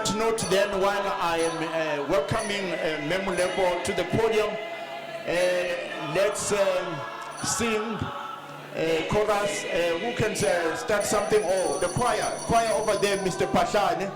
that note, then, while I am welcoming Molepo to the podium, let's sing chorus. Who can start something? Oh, the choir over there, Mr. Pashan.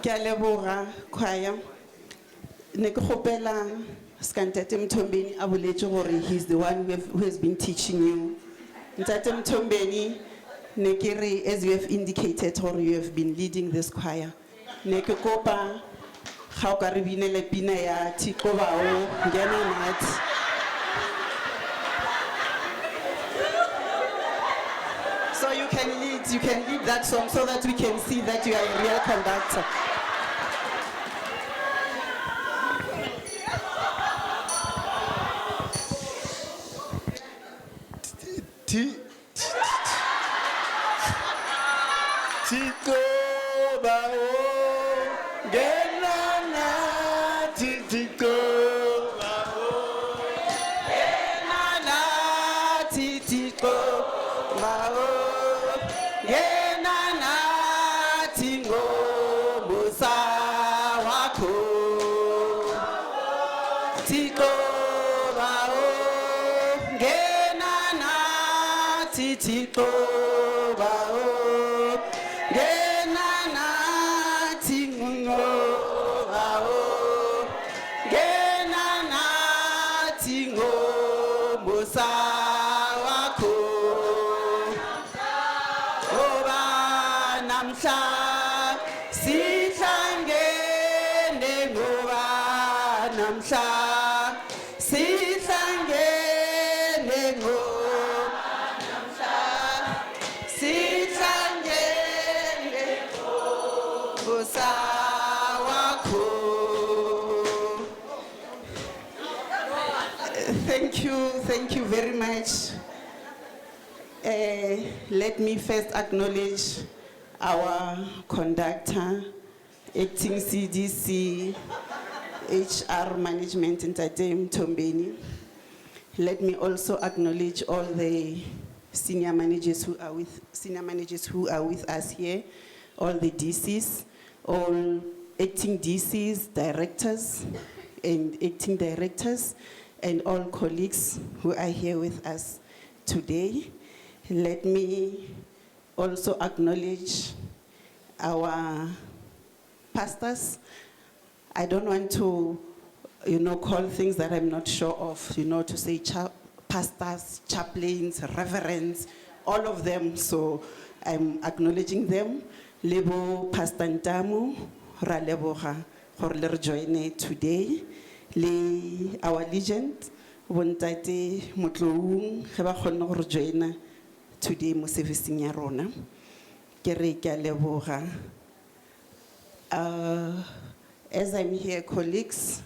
Kalebora choir. Nekopela Skantatem Tombeni Abulechori, he's the one who has been teaching you. Ntatem Tombeni, Nekiri, as you have indicated, or you have been leading this choir. Nekopa, how Caribine Lepinaya, Tikova, Gananat. So you can lead that song so that we can see that you are a real conductor. Thank you very much. Let me first acknowledge our conductor, acting CDC, HR Management Entertainment Tombeni. Let me also acknowledge all the senior managers who are with us here, all the DCs, all acting DCs, directors, and acting directors, and all colleagues who are here with us today. Let me also acknowledge our pastors. I don't want to, call things that I'm not sure of, to say pastors, chaplains, reverends, all of them. So I'm acknowledging them. Lebo Pastor Ntamu, ra leboga gore le re joine today. Le our legend, Bontate Motloung, ge ba kgonne gore joina today mo servicing ya rona. Ke re ke a leboga. As I'm here, colleagues,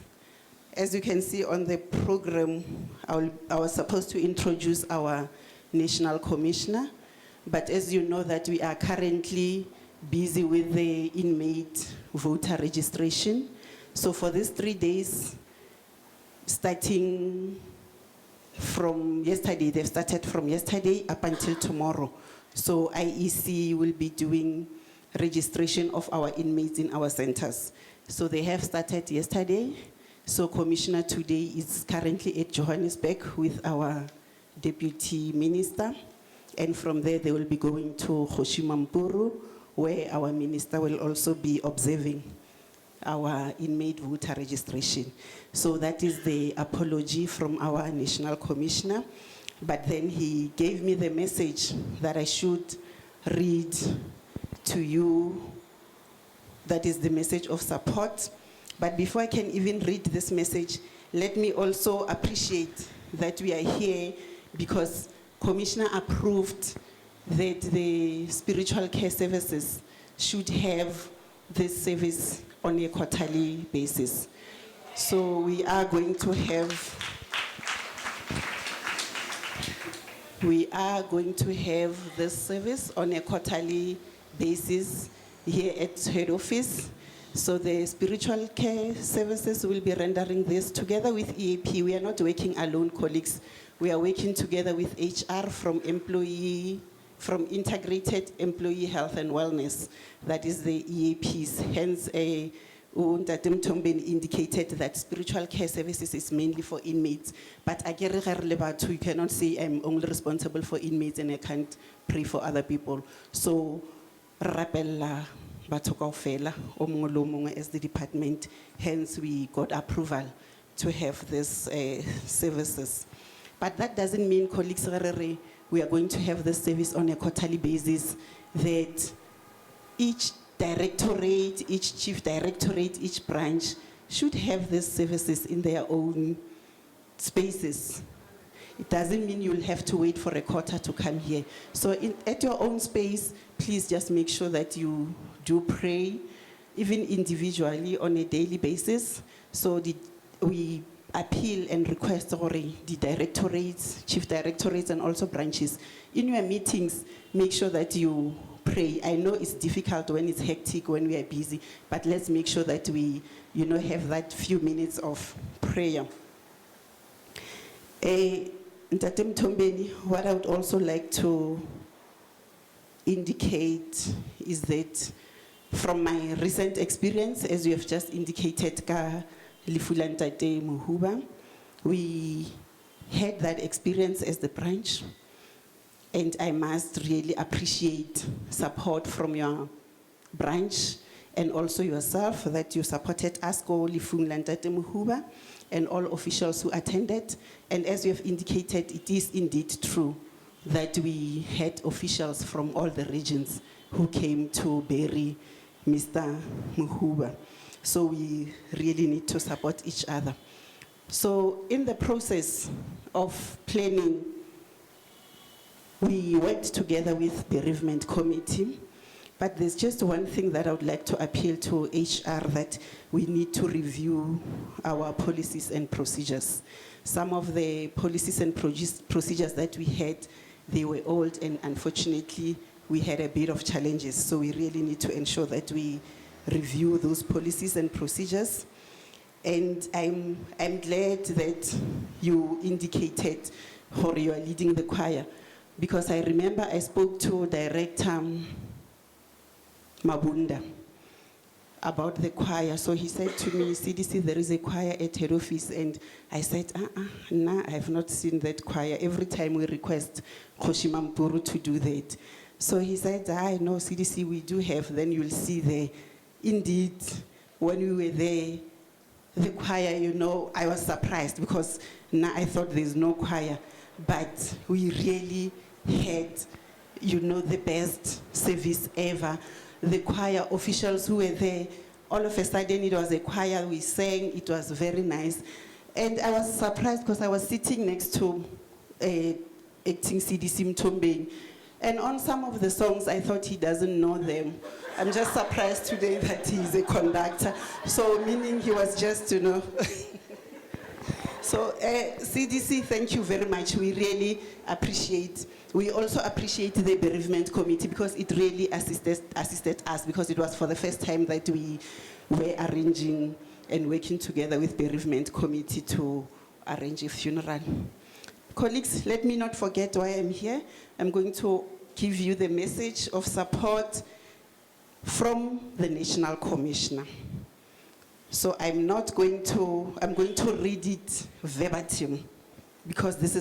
as you can see on the program, I was supposed to introduce our National Commissioner, but as you know that we are currently busy with the inmate voter registration. So for these 3 days, starting from yesterday, they've started from yesterday up until tomorrow. So IEC will be doing registration of our inmates in our centers. So they have started yesterday. So Commissioner today is currently at Johannesburg with our Deputy Minister. And from there, they will be going to Kgoshimamphuru, where our Minister will also be observing our inmate voter registration. So that is the apology from our National Commissioner. But then he gave me the message that I should read to you. That is the message of support. But before I can even read this message, let me also appreciate that we are here because Commissioner approved that the spiritual care services should have this service on a quarterly basis. So we are going to have this service on a quarterly basis here at head office. So the spiritual care services will be rendering this together with EAP. We are not working alone, colleagues. We are working together with HR from Integrated Employee Health and Wellness. That is the EAPs. Hence, Ntate Mthombeni indicated that spiritual care services is mainly for inmates. But you cannot say I'm only responsible for inmates and I can't pray for other people. So, rapella batho kaofela o mongwe le o mongwe as the department. Hence, we got approval to have these services. But that doesn't mean, colleagues, we are going to have this service on a quarterly basis, that each directorate, each chief directorate, each branch should have these services in their own spaces. It doesn't mean you'll have to wait for a quarter to come here. So at your own space, please just make sure that you do pray, even individually on a daily basis. So we appeal and request the directorates, chief directorates, and also branches. In your meetings, make sure that you pray. I know it's difficult when it's hectic, when we are busy, but let's make sure that we, have that few minutes of prayer. Ntate Mthombeni, what I would also like to indicate is that from my recent experience, as you have just indicated, Lefula Ntate Mohuba, we had that experience as the branch, and I must really appreciate support from your branch and also yourself that you supported us, Lefula Ntate Mohuba, and all officials who attended. And as you have indicated, it is indeed true that we had officials from all the regions who came to bury Mr. Mohuba. So we really need to support each other. So in the process of planning, we worked together with bereavement committee, but there's just one thing that I would like to appeal to HR, that we need to review our policies and procedures. Some of the policies and procedures that we had, they were old, and unfortunately, we had a bit of challenges. So we really need to ensure that we review those policies and procedures. And I'm glad that you indicated how you are leading the choir, because I remember I spoke to Director Mabunda about the choir. So he said to me, CDC, there is a choir at head office. And I said, nah, I have not seen that choir. Every time we request Khoshima Mpuru to do that. So he said, I know CDC, we do have, then you'll see there. Indeed, when we were there, the choir, you know, I was surprised because now I thought there's no choir. But we really had, you know, the best service ever. The choir officials who were there, all of a sudden it was a choir, we sang, it was very nice. And I was surprised because I was sitting next to acting CDC Mtombeni. And on some of the songs, I thought he doesn't know them. I'm just surprised today that he's a conductor. So meaning he was just, you know. So CDC, thank you very much. We really appreciate. We also appreciate the bereavement committee because it really assisted us because it was for the first time that we were arranging and working together with bereavement committee to arrange a funeral. Colleagues, let me not forget why I'm here. I'm going to give you the message of support from the National Commissioner. So I'm going to read it verbatim because this is